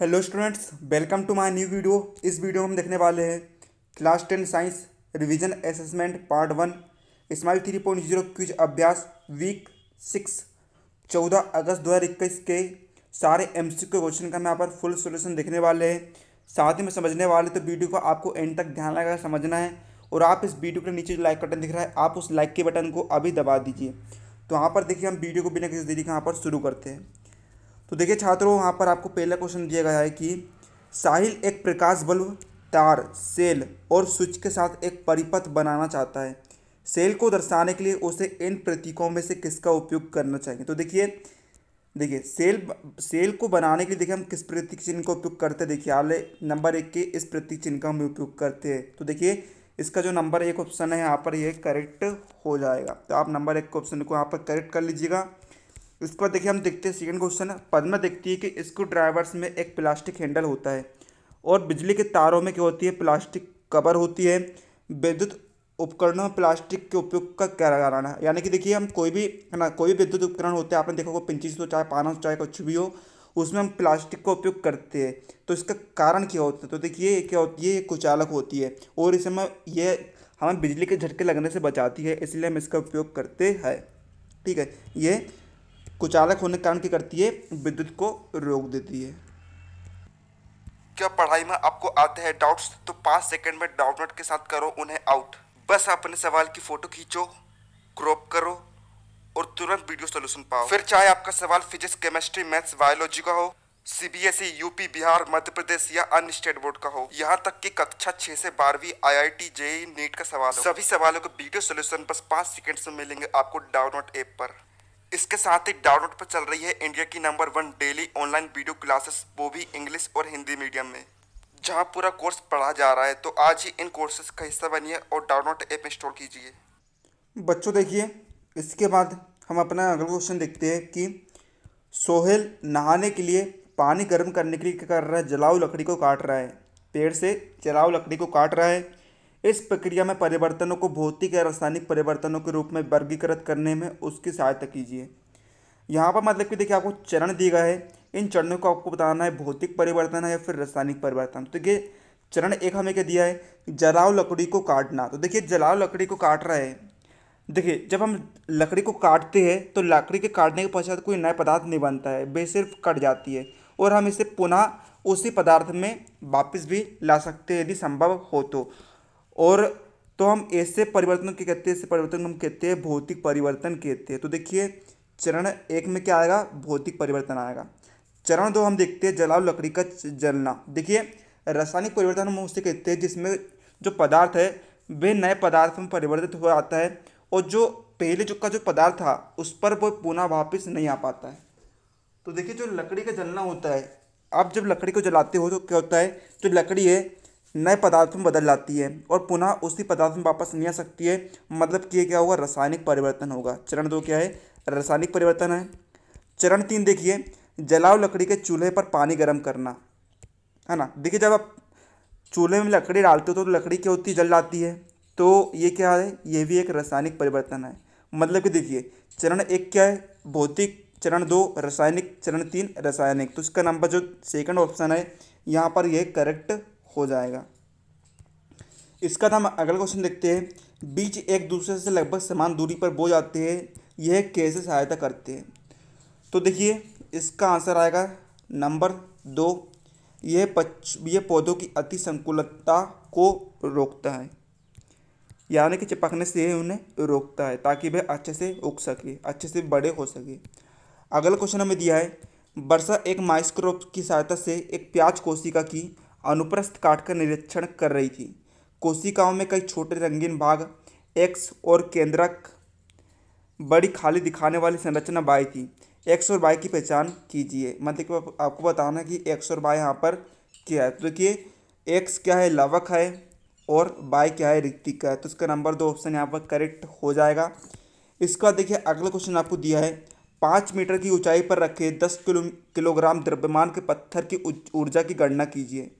Hello students, welcome to my new video. इस वीडियो में हम देखने वाले हैं class 10 science revision assessment part 1 smile 3.0 quiz अभ्यास वीक 6 14 अगस्त 2021 के सारे एमसीक्यू क्वेश्चन का मैं यहाँ पर फुल सॉल्यूशन देखने वाले हैं। साथ ही में समझने वाले तो वीडियो को आपको एंड तक ध्यान लगा समझना है। और आप इस वीडियो के नीचे जो लाइक बटन दिख रहा है, आप उस लाइक के बटन को अभी दबा दीजिए। तो यहाँ पर देखिए, हम वीडियो को बिना किसी देरी के यहाँ पर शुरू करते हैं। तो देखिए छात्रों, यहाँ पर आपको पहला क्वेश्चन दिया गया है कि साहिल एक प्रकाश बल्ब, तार, सेल और स्विच के साथ एक परिपथ बनाना चाहता है। सेल को दर्शाने के लिए उसे इन प्रतीकों में से किसका उपयोग करना चाहिए। तो देखिए देखिए सेल को बनाने के लिए देखिए हम किस प्रतीक चिन्ह का उपयोग करते हैं। देखिए आले नंबर 1 के इस प्रतीक चिन्ह का हम उपयोग करते हैं। तो देखिए इसका जो नंबर 1 ऑप्शन है यहाँ पर ये करेक्ट हो जाएगा। तो आप नंबर 1 ऑप्शन को यहाँ पर करेक्ट कर लीजिएगा। इसके बाद देखिए हम देखते हैं सेकंड क्वेश्चन है। पद्मा देखती है कि स्क्रू ड्राइवर्स में एक प्लास्टिक हैंडल होता है और बिजली के तारों में क्या होती है, प्लास्टिक कवर होती है। विद्युत उपकरणों में प्लास्टिक के उपयोग का क्या कारण है। यानी कि देखिए हम कोई भी है ना, कोई भी विद्युत उपकरण होते हैं, आपने देखा होगा पिंचिस हो चाहे पाना हो चाहे कुछ भी हो, उसमें हम प्लास्टिक का उपयोग करते हैं। तो इसका कारण क्या होता है। तो देखिए क्या होती है, ये कुचालक होती है और इसमें ये हमें बिजली के झटके लगने से बचाती है, इसलिए हम इसका उपयोग करते हैं। ठीक है, ये कुचालक होने के कारण क्या करती है, विद्युत को रोक देती है। क्या पढ़ाई में आपको आते हैं डाउट्स, तो 5 सेकंड में डाउट नोट के साथ करो उन्हें आउट। बस अपने सवाल की फोटो खींचो, क्रॉप करो और तुरंत वीडियो सॉल्यूशन पाओ। फिर चाहे आपका सवाल फिजिक्स, केमिस्ट्री, मैथ्स, बायोलॉजी का हो, सीबीएसई, यूपी, बिहार, मध्य प्रदेश या अन्य स्टेट बोर्ड का हो, यहाँ तक कि कक्षा 6 से 12वीं आईआईटी, जेईई, नीट का सवाल हो, सभी सवालों के वीडियो सॉल्यूशन बस 5 सेकंड में मिलेंगे आपको डाउनलोड ऐप पर। इसके साथ ही डाउनलोड पर चल रही है इंडिया की number 1 daily online video classes, वो भी इंग्लिश और हिंदी मीडियम में, जहां पूरा कोर्स पढ़ा जा रहा है। तो आज ही इन कोर्सेज का हिस्सा बनिए और डाउनलोड ऐप इंस्टॉल कीजिए। बच्चों देखिए, इसके बाद हम अपना अगला क्वेश्चन देखते हैं कि सोहेल नहाने के लिए पानी गर्म करने के लिए क्या कर रहा है, जलाऊ लकड़ी को काट रहा है। पेड़ से जलाऊ लकड़ी को काट रहा है। इस प्रक्रिया में परिवर्तनों को भौतिक या रासायनिक परिवर्तनों के रूप में वर्गीकृत करने में उसकी सहायता कीजिए। यहाँ पर मतलब कि देखिए आपको चरण दिए गए हैं, इन चरणों को आपको बताना है भौतिक परिवर्तन है या फिर रासायनिक परिवर्तन। तो देखिए चरण 1 हमें क्या दिया है, जलाऊ लकड़ी को काटना। तो देखिए जलाऊ लकड़ी को काट रहा है। देखिए जब हम लकड़ी को काटते हैं तो लकड़ी के काटने के पश्चात कोई नया पदार्थ नहीं बनता है, वे सिर्फ कट जाती है और हम इसे पुनः उसी पदार्थ में वापस भी ला सकते हैं यदि संभव हो तो। और तो हम ऐसे परिवर्तन के कहते हैं, ऐसे परिवर्तन हम कहते हैं भौतिक परिवर्तन कहते हैं। तो देखिए चरण 1 में क्या आएगा, भौतिक परिवर्तन आएगा। चरण 2 हम देखते हैं जलाऊ लकड़ी का जलना। देखिए रासायनिक परिवर्तन हम उससे कहते हैं जिसमें जो पदार्थ है वे नए पदार्थ में परिवर्तित हो जाता है और जो पहले जो पदार्थ था उस पर वो पुनः वापस नहीं आ पाता है। तो देखिए जो लकड़ी का जलना होता है, आप जब लकड़ी को जलाते हो तो क्या होता है, जो लकड़ी है नए पदार्थ में बदल जाती है और पुनः उसी पदार्थ में वापस नहीं आ सकती है। मतलब कि ये क्या होगा, रासायनिक परिवर्तन होगा। चरण 2 क्या है, रासायनिक परिवर्तन है। चरण 3 देखिए, जलाऊ लकड़ी के चूल्हे पर पानी गर्म करना, है ना। देखिए जब आप चूल्हे में लकड़ी डालते हो तो लकड़ी क्या होती है, जल जाती है। तो ये क्या है, ये भी एक रासायनिक परिवर्तन है। मतलब कि देखिए चरण 1 क्या है, भौतिक, चरण 2 रासायनिक, चरण 3 रासायनिक। तो इसका नंबर जो सेकंड ऑप्शन है यहाँ पर यह करेक्ट हो जाएगा। इसका हम अगला क्वेश्चन देखते हैं। बीज एक दूसरे से लगभग समान दूरी पर बो जाते हैं, यह कैसे सहायता करते हैं। तो देखिए इसका आंसर आएगा नंबर 2, यह पौधों की अति संकुलता को रोकता है, यानी कि चिपकने से उन्हें रोकता है ताकि वह अच्छे से उग सके, अच्छे से बड़े हो सके। अगला क्वेश्चन हमें दिया है, वर्षा एक माइक्रोस्कोप की सहायता से एक प्याज कोशिका की अनुप्रस्थ काट कर निरीक्षण कर रही थी। कोशिकाओं में कई छोटे रंगीन भाग एक्स और केंद्रक बड़ी खाली दिखाने वाली संरचना बाई थी। एक्स और वाई की पहचान कीजिए। मतलब कि आपको बताना है कि एक्स और वाई यहाँ पर क्या है। तो देखिए एक्स क्या है, लवक है और वाई क्या है, ऋतिक है। तो इसका नंबर 2 ऑप्शन यहाँ पर करेक्ट हो जाएगा। इसका देखिए अगला क्वेश्चन आपको दिया है, 5 मीटर की ऊंचाई पर रखे 10 किलोग्राम द्रव्यमान के पत्थर की ऊर्जा की गणना कीजिए।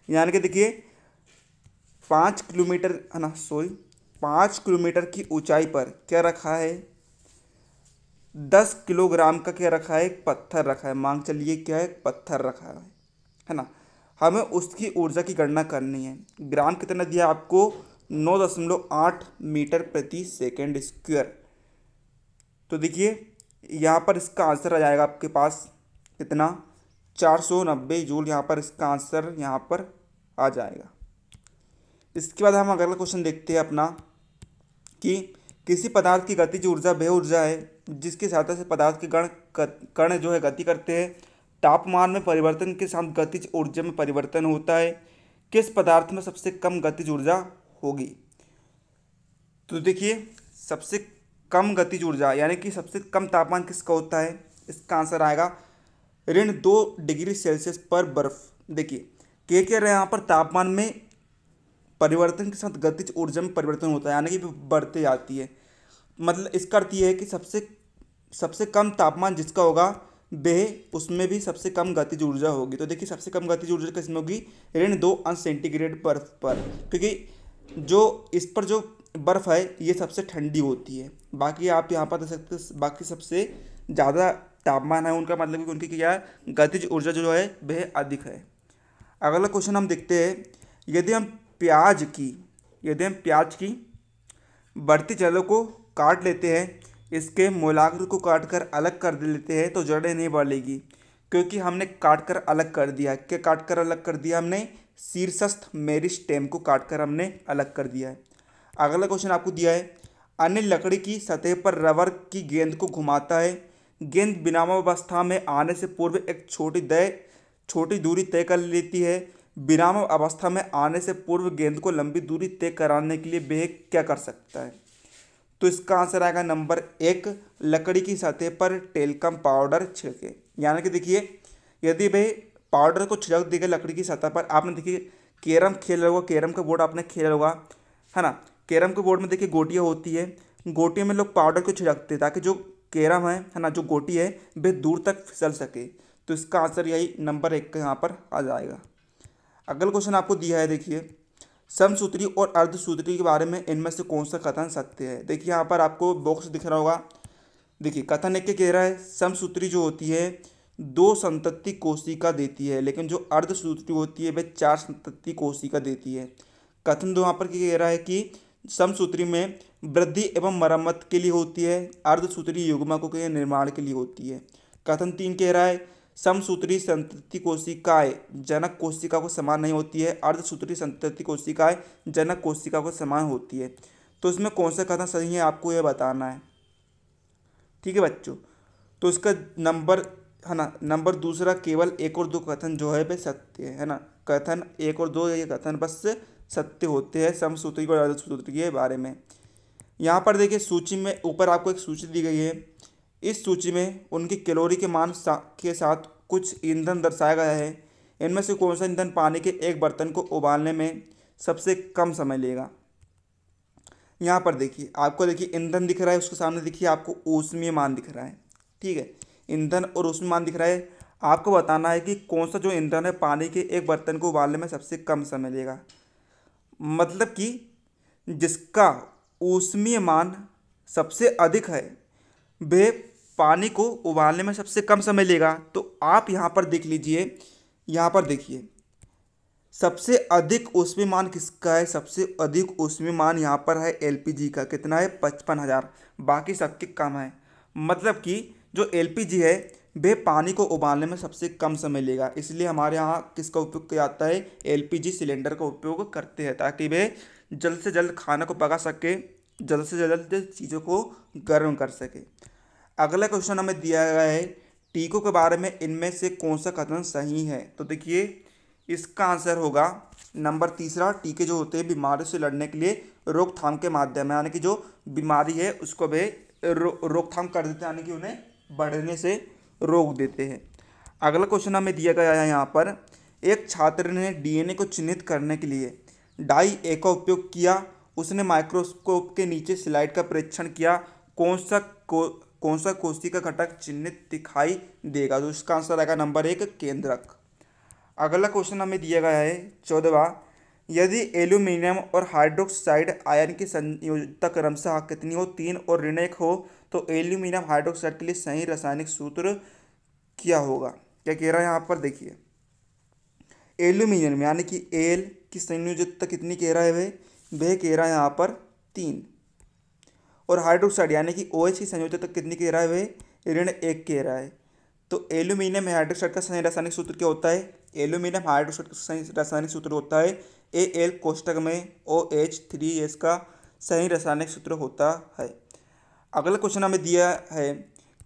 यानी कि देखिए 5 किलोमीटर है ना, 5 किलोमीटर की ऊंचाई पर क्या रखा है, 10 किलोग्राम का क्या रखा है, एक पत्थर रखा है। मान चलिए क्या है, पत्थर रखा है। है ना। हमें उसकी ऊर्जा की गणना करनी है। ग्राम कितना दिया आपको, 9.8 मीटर प्रति सेकेंड स्क्वायर। तो देखिए यहाँ पर इसका आंसर आ जाएगा आपके पास कितना, 490 जूल। यहाँ पर इसका आंसर यहाँ पर आ जाएगा। इसके बाद हम अगला क्वेश्चन देखते हैं अपना कि किसी पदार्थ की गतिज ऊर्जा वह ऊर्जा है जिसकी सहायता से पदार्थ के कण जो है गति करते हैं। तापमान में परिवर्तन के साथ गतिज ऊर्जा में परिवर्तन होता है। किस पदार्थ में सबसे कम गतिज ऊर्जा होगी। तो देखिए सबसे कम गतिज ऊर्जा यानी कि सबसे कम तापमान किसका होता है, इसका आंसर आएगा -2 डिग्री सेल्सियस पर बर्फ। देखिए क्या कह रहे हैं यहाँ पर, तापमान में परिवर्तन के साथ गतिज ऊर्जा में परिवर्तन होता है यानी कि बढ़ते जाती है। मतलब इसका अर्थ ये है कि सबसे कम तापमान जिसका होगा वह उसमें भी सबसे कम गतिज ऊर्जा होगी। तो देखिए सबसे कम गतिज ऊर्जा किसमें होगी, -2 अंश सेंटीग्रेड बर्फ पर, क्योंकि जो इस पर जो बर्फ़ है ये सबसे ठंडी होती है। बाकी आप यहाँ पर देख सकते हैं बाकी सबसे ज़्यादा तापमान है उनका, मतलब कि उनकी क्या है, गतिज ऊर्जा जो है वह अधिक है। अगला क्वेश्चन हम देखते हैं, यदि हम प्याज की बढ़ती जड़ों को काट लेते हैं, इसके मूलाग्र को काटकर अलग कर लेते हैं तो जड़ें नहीं बढ़ेगी, क्योंकि हमने काटकर अलग कर दिया। क्या काटकर अलग कर दिया हमने, शीर्षस्थ मेरिस्टेम को काटकर हमने अलग कर दिया है। अगला क्वेश्चन आपको दिया है, अन्य लकड़ी की सतह पर रबर की गेंद को घुमाता है। गेंद विरामावस्था में आने से पूर्व एक छोटी दूरी तय कर लेती है। विराम अवस्था में आने से पूर्व गेंद को लंबी दूरी तय कराने के लिए वह क्या कर सकता है। तो इसका आंसर आएगा नंबर 1, लकड़ी की सतह पर टेल्कम पाउडर छिड़के। यानी कि देखिए यदि वह पाउडर को छिड़क देगा लकड़ी की सतह पर, आपने देखिए कैरम खेला होगा, कैरम का बोर्ड आपने खेला होगा, है ना। कैरम के बोर्ड में देखिए गोटियाँ होती है, गोटियों में लोग पाउडर को छिड़कते हैं ताकि जो कैरम है ना, जो गोटी है वह दूर तक फिसल सके। तो इसका आंसर यही नंबर 1 का यहाँ पर आ जाएगा। अगला क्वेश्चन आपको दिया है, देखिए समसूत्री और अर्धसूत्री के बारे में इनमें से कौन सा कथन सत्य है। देखिए यहाँ पर आपको बॉक्स दिख रहा होगा। देखिए कथन एक कह रहा है, समसूत्री जो होती है 2 संतति कोशिका देती है, लेकिन जो अर्धसूत्री होती है वह 4 संतति कोशिका देती है। कथन 2 यहाँ पर कह रहा है कि समसूत्री में वृद्धि एवं मरम्मत के लिए होती है, अर्धसूत्री युग्मकों के निर्माण के लिए होती है। कथन 3 कह रहा है, समसूत्री संतति कोशिकाएं जनक कोशिका को समान नहीं होती है, अर्धसूत्री संतति कोशिकाएं जनक कोशिका को समान होती है। तो इसमें कौन सा कथन सही है आपको यह बताना है, ठीक है बच्चों। तो इसका नंबर है ना, नंबर दूसरा केवल 1 और 2 कथन जो है वह सत्य है ना। कथन 1 और 2 ये कथन बस सत्य होते हैं समसूत्री और अर्धसूत्री के बारे में। यहाँ पर देखिए सूची में ऊपर आपको एक सूची दी गई है, इस सूची में उनकी कैलोरी के मान के साथ कुछ ईंधन दर्शाया गया है। इनमें से कौन सा ईंधन पानी के एक बर्तन को उबालने में सबसे कम समय लेगा। यहाँ पर देखिए आपको देखिए ईंधन दिख रहा है, उसके सामने देखिए आपको ऊष्मीय मान दिख रहा है, ठीक है। ईंधन और ऊष्मीय मान दिख रहा है, आपको बताना है कि कौन सा जो ईंधन है पानी के एक बर्तन को उबालने में सबसे कम समय लेगा। मतलब कि जिसका ऊष्मीय मान सबसे अधिक है वह पानी को उबालने में सबसे कम समय लेगा। तो आप यहाँ पर देख लीजिए, यहाँ पर देखिए सबसे अधिक ऊष्मीय मान किसका है, सबसे अधिक ऊष्मीय मान यहाँ पर है एलपीजी का। कितना है, 55,000। बाकी सबके कम है। मतलब कि जो एलपीजी है वह पानी को उबालने में सबसे कम समय लेगा, इसलिए हमारे यहाँ किसका उपयोग किया जाता है, एलपीजी सिलेंडर का उपयोग करते हैं ताकि वे जल्द से जल्द खाना को पका सके, जल्द से जल्द चीज़ों को गर्म कर सके। अगला क्वेश्चन हमें दिया गया है, टीकों के बारे में इनमें से कौन सा कथन सही है। तो देखिए इसका आंसर होगा नंबर 3, टीके जो होते हैं बीमारियों से लड़ने के लिए रोकथाम के माध्यम, यानी कि जो बीमारी है उसको वे रोकथाम कर देते हैं, यानी कि उन्हें बढ़ने से रोक देते हैं। अगला क्वेश्चन हमें दिया गया है यहाँ पर, एक छात्र ने डीएनए को चिन्हित करने के लिए डाई ए का उपयोग किया। उसने माइक्रोस्कोप के नीचे स्लाइड का परीक्षण किया, कौन सा कोशिका घटक चिन्हित दिखाई देगा। तो इसका आंसर आएगा नंबर 1, केंद्रक। अगला क्वेश्चन हमें दिया गया है 14वां, यदि एल्यूमिनियम और हाइड्रोक्साइड आयन की संयोजकता क्रमशः कितनी हो, 3 और ऋण 1 हो, तो एल्यूमिनियम हाइड्रोक्साइड के लिए सही रासायनिक सूत्र क्या होगा। क्या कह रहा है यहाँ पर देखिए, एल्यूमिनियम यानी कि एल की संयोजकता कितनी कह रहा है वह कह रहा है यहाँ पर 3। और हाइड्रोक्साइड यानी कि OH की संयोजकता कितनी कह रहा है वह ऋण 1 कह रहा है। तो एल्यूमिनियम हाइड्रोक्साइड का सही रासायनिक सूत्र क्या होता है? एल्यूमिनियम हाइड्रोक्साइड का सही रासायनिक सूत्र होता है Al कोष्टक में OH3S का सही रासायनिक सूत्र होता है। अगला क्वेश्चन हमें दिया है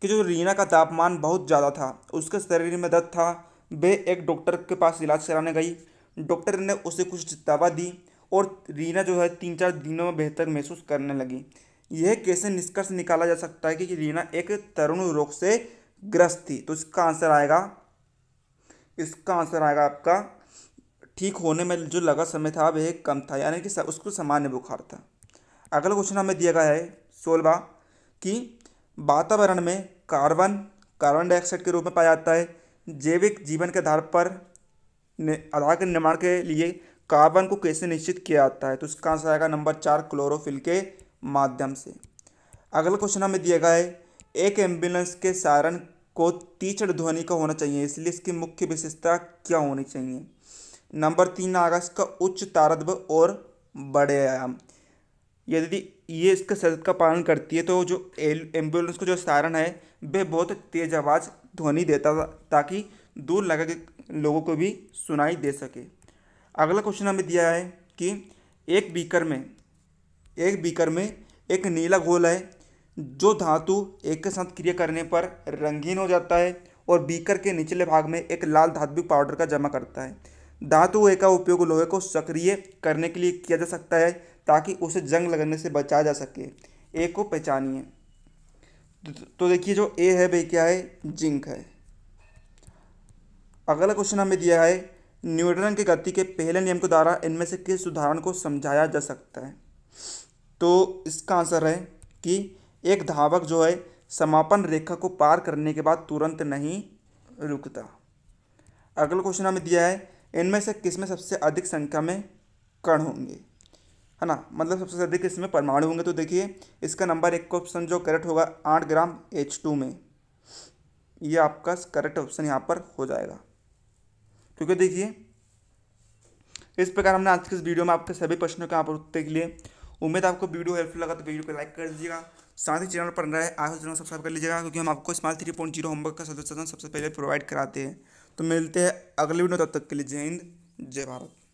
कि जो रीना का तापमान बहुत ज़्यादा था, उसके शरीर में दर्द था, वे एक डॉक्टर के पास इलाज कराने गई। डॉक्टर ने उसे कुछ दवा दी और रीना जो है 3-4 दिनों में बेहतर महसूस करने लगी। यह कैसे निष्कर्ष निकाला जा सकता है कि रीना एक तरुण रोग से ग्रस्त थी? तो इसका आंसर आएगा आपका ठीक होने में जो लगा समय था वह कम था, यानी कि उसको सामान्य बुखार था। अगला क्वेश्चन हमें दिया गया है 16वां कि वातावरण में कार्बन डाइऑक्साइड के रूप में पाया जाता है। जैविक जीवन के आधार के निर्माण के लिए कार्बन को कैसे निश्चित किया जाता है? तो इसका आंसर आएगा नंबर 4 क्लोरोफिल के माध्यम से। अगला क्वेश्चन हमें दिया गया है एक एम्बुलेंस के सायरन को तीक्ष्ण ध्वनि का होना चाहिए, इसलिए इसकी मुख्य विशेषता क्या होनी चाहिए? नंबर 3 आएगा इसका उच्च तारतम्य और बड़े आयाम। यदि ये इसके शर्त का पालन करती है तो जो एम्बुलेंस का जो सायरन है वह बहुत तेज आवाज़ ध्वनि देता था ताकि दूर लगे लोगों को भी सुनाई दे सके। अगला क्वेश्चन हमें दिया है कि एक बीकर में एक नीला घोल है जो धातु एक के साथ क्रिया करने पर रंगीन हो जाता है और बीकर के निचले भाग में एक लाल धातु पाउडर का जमा करता है। धातु ए का उपयोग लोहे को सक्रिय करने के लिए किया जा सकता है ताकि उसे जंग लगने से बचाया जा सके। ए को पहचानिए। तो देखिए जो ए है वह क्या है? जिंक है। अगला क्वेश्चन हमें दिया है न्यूटन की गति के पहले नियम के द्वारा इनमें से किस उदाहरण को समझाया जा सकता है? तो इसका आंसर है कि एक धावक जो है समापन रेखा को पार करने के बाद तुरंत नहीं रुकता। अगला क्वेश्चन हमें दिया है इनमें से किसमें सबसे अधिक संख्या में कण होंगे, है ना, मतलब सबसे अधिक इसमें परमाणु होंगे। तो देखिए इसका नंबर 1 का ऑप्शन जो करेक्ट होगा 8 ग्राम H2 में, ये आपका करेक्ट ऑप्शन यहाँ पर हो जाएगा। क्योंकि देखिए इस प्रकार हमने आज के इस वीडियो में आपके सभी प्रश्नों का उत्तर के लिए उम्मीद आपको वीडियो हेल्पफुल लगा तो वीडियो को लाइक कर दीजिएगा। साथ ही चैनल पर नए आए हो चैनल सब्सक्राइब कर लीजिएगा क्योंकि हम आपको स्मार्ट 3.0 होमवर्क का सजेशन सबसे पहले प्रोवाइड कराते हैं। तो मिलते हैं अगले वीडियो, तब तक के लिए जय हिंद जय भारत।